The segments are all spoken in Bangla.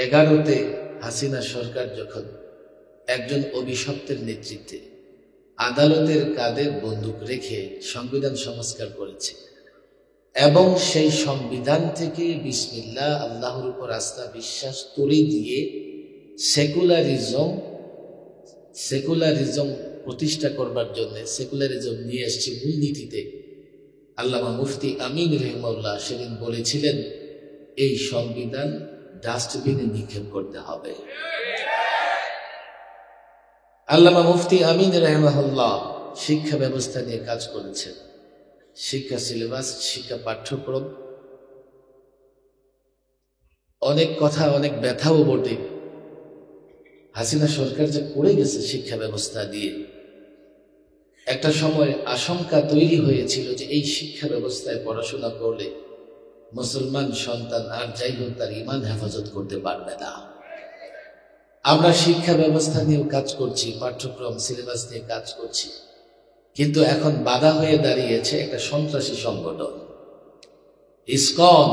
11তে হাসিনা সরকার যখন একজন অভিশপ্তের নেতৃত্বে আদালতের কাঁধে বন্দুক রেখে সংবিধান সংস্কার করেছে এবং সেই সংবিধান থেকে বিসমিল্লাহ আল্লাহর উপর আস্থা বিশ্বাস তুলে দিয়ে সেকুলারিজম প্রতিষ্ঠা করবার জন্য সেকুলারিজম নিয়ে আসছে মূলনীতিতে। আল্লামা মুফতি আমিন রহিমাহুল্লাহ সেদিন বলেছিলেন এই সংবিধান ডাস্টবিনে নিক্ষেপ করতে হবে। আল্লামা মুফতি আমিন রহিমাহুল্লাহ শিক্ষা ব্যবস্থা নিয়ে কাজ করেছেন, শিক্ষা সিলেবাস, শিক্ষা পাঠ্যক্রম, অনেক কথা, অনেক ব্যথাও বটে। হাসিনা সরকার যে পড়ে গেছে শিক্ষা ব্যবস্থা দিয়ে, একটা সময় আশঙ্কা তৈরি হয়েছিল যে এই শিক্ষা ব্যবস্থায় পড়াশোনা করলে মুসলমান সন্তান আর যাই হোক তার ঈমান হেফাজত করতে পারবে না। আমরা শিক্ষা ব্যবস্থা নিয়েও কাজ করছি, পাঠ্যক্রম সিলেবাস নিয়ে কাজ করছি, কিন্তু এখন বাধা হয়ে দাঁড়িয়েছে একটা সন্ত্রাসী সংগঠন ইসকন।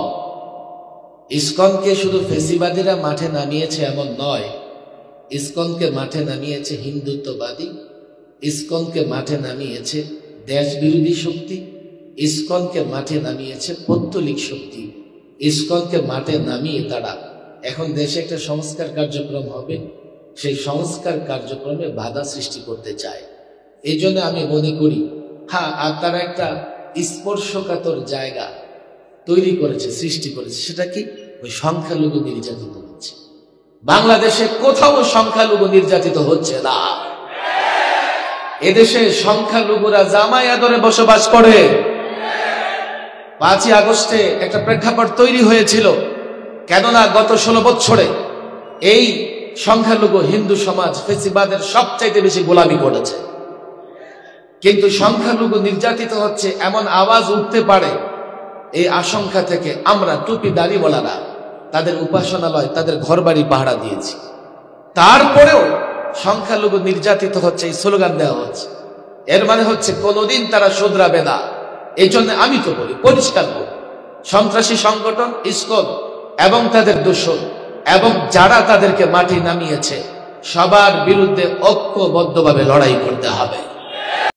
ইসকনকে শুধু ফেসিবাদীরা মাঠে নামিয়েছে এমন নয়, ইসকনকে মাঠে নামিয়েছে হিন্দুত্ববাদী, ইসকনকে মাঠে নামিয়েছে দেশ বিরোধী শক্তি, ইসকনকে মাঠে নামিয়েছে পৌত্তলিক শক্তি। ইসকনকে মাঠে নামিয়ে তারা এখন দেশে একটা সংস্কার কার্যক্রম হবে, সেই সংস্কার কার্যক্রমে বাধা সৃষ্টি করতে চায়। এই জন্য আমি মনে করি আর তারা একটা স্পর্শকাতর জায়গা তৈরি করেছে, সৃষ্টি করেছে। সেটা কি? ওই সংখ্যালঘু নির্যাতিত হচ্ছে। বাংলাদেশে কোথাও সংখ্যালঘু নির্যাতিত হচ্ছে না। এদেশে সংখ্যালঘুরা জামাই আদরে বসবাস করে। 5ই আগস্টে একটা প্রেক্ষাপট তৈরি হয়েছিল, কেননা গত 16 বছরে এই সংখ্যালঘু হিন্দু সমাজ ফেসিবাদের সবচাইতে বেশি গোলামি করেছে, কিন্তু সংখ্যালঘু নির্যাতিত হচ্ছে এমন আওয়াজ উঠতে পারে, এই আশঙ্কা থেকে আমরা টুপি দাড়িওয়ালারা তাদের উপাসনালয়, তাদের ঘরবাড়ি পাহারা দিয়েছি। তারপরেও সংখ্যালঘু নির্যাতিত হচ্ছে, এই স্লোগান দেওয়া হচ্ছে। এর মানে হচ্ছে কোনোদিন তারা শুধরাবে না। এই জন্য আমি তো বলি, পরিষ্কার বলি, সন্ত্রাসী সংগঠন ইসকন এবং তাদের দূষণ এবং যারা তাদেরকে মাটি নামিয়েছে সবার বিরুদ্ধে ঐক্যবদ্ধভাবে লড়াই করতে হবে।